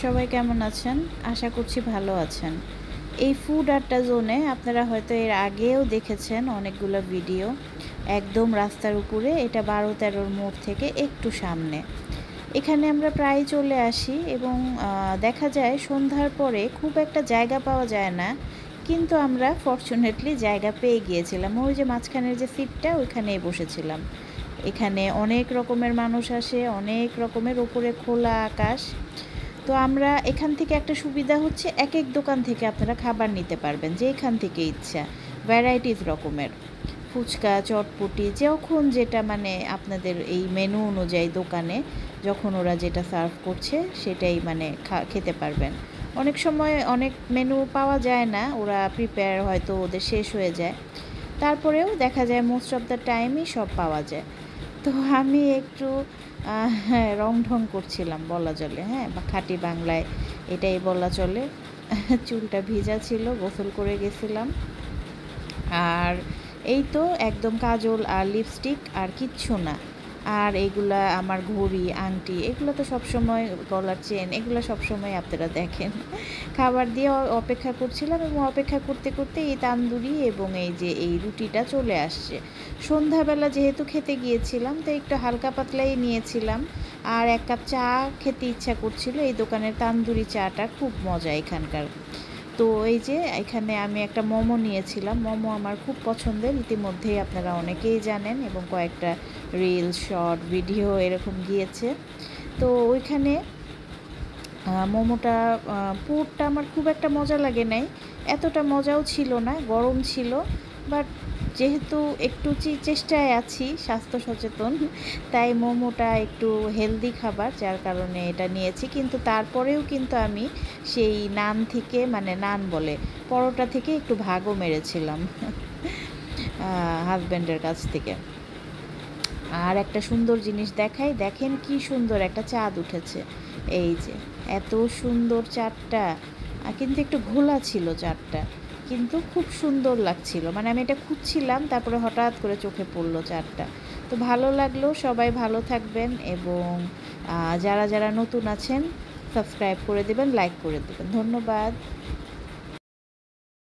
সবাই কেমন আছেন? আশা করছি ভালো আছেন। এই ফুড আড্ডা জোনে আপনারা হয়তো এর আগেও দেখেছেন অনেকগুলো ভিডিও। একদম রাস্তার উপরে, এটা ১২-১৩ মোড় থেকে একটু সামনে। এখানে আমরা প্রায়ই চলে আসি এবং দেখা যায় সন্ধ্যার পরে খুব একটা জায়গা পাওয়া যায় না। কিন্তু আমরা ফরচুনেটলি জায়গা পেয়ে গিয়েছিলাম। ওই যে মাঝখানের যে সিটটা ওইখানেই বসেছিলাম। এখানে অনেক রকমের মানুষ আসে, অনেক রকমের, উপরে খোলা আকাশ। তো আমরা এখান থেকে একটা সুবিধা হচ্ছে এক দোকান থেকে আপনারা খাবার নিতে পারবেন, যেখান থেকে ইচ্ছা, ভ্যারাইটিস রকমের ফুচকা, চটপটি, যখন যেটা মানে আপনাদের এই মেনু অনুযায়ী দোকানে যখন ওরা যেটা সার্ভ করছে সেটাই মানে খেতে পারবেন। অনেক সময় অনেক মেনু পাওয়া যায় না, ওরা প্রিপেয়ার হয়তো ওদের শেষ হয়ে যায়, তারপরেও দেখা যায় মোস্ট অফ দ্য টাইমই সব পাওয়া যায়। তো আমি একটু হ্যাঁ, রং-ঢং করছিলাম বলা চলে, হ্যাঁ, বা খাঁটি বাংলায় এটাই বলা চলে। চুলটা ভিজা ছিল, গোসল করে গেছিলাম। আর এই তো একদম কাজল আর লিপস্টিক আর কিচ্ছু না। আর এগুলা আমার ঘড়ি, আংটি, এগুলো তো সবসময়, গলার চেন, এগুলো সবসময় আপনারা দেখেন। খাবার দিয়ে অপেক্ষা করছিলাম এবং অপেক্ষা করতে করতে এই তান্দুরি এবং এই যে এই রুটিটা চলে আসছে। সন্ধ্যাবেলা যেহেতু খেতে গিয়েছিলাম তো একটু হালকা পাতলাই নিয়েছিলাম। আর ১ কাপ চা খেতে ইচ্ছা করছিল। এই দোকানের তান্দুরি চাটা খুব মজা এখানকার। তো এই যে এখানে আমি একটা মোমো নিয়েছিলাম। মোমো আমার খুব পছন্দের, ইতিমধ্যেই আপনারা অনেকেই জানেন এবং কয়েকটা রিল, শর্ট ভিডিও এরকম গিয়েছে। তো ওইখানে মোমোটা পুরটা আমার খুব একটা মজা লাগে নাই, এতটা মজাও ছিল না, গরম ছিল। বাট যেহেতু একটু চেষ্টায় আছি স্বাস্থ্য সচেতন, তাই মোমোটা একটু হেলদি খাবার, যার কারণে এটা নিয়েছি। কিন্তু তারপরেও কিন্তু আমি সেই নান থেকে, মানে নান বলে পরোটা থেকে একটু ভাগও মেরেছিলাম হাজব্যান্ডের কাছ থেকে। আর একটা সুন্দর জিনিস দেখাই, দেখেন কি সুন্দর একটা চাঁদ উঠেছে। এই যে এত সুন্দর চাঁদটা, কিন্তু একটু ঘোলা ছিল চাঁদটা, কিন্তু খুব সুন্দর লাগছিল। মানে আমি এটা খুঁজছিলাম, তারপরে হঠাৎ করে চোখে পড়লো চাঁদটা। তো ভালো লাগলো। সবাই ভালো থাকবেন এবং যারা যারা নতুন আছেন সাবস্ক্রাইব করে দেবেন, লাইক করে দেবেন। ধন্যবাদ।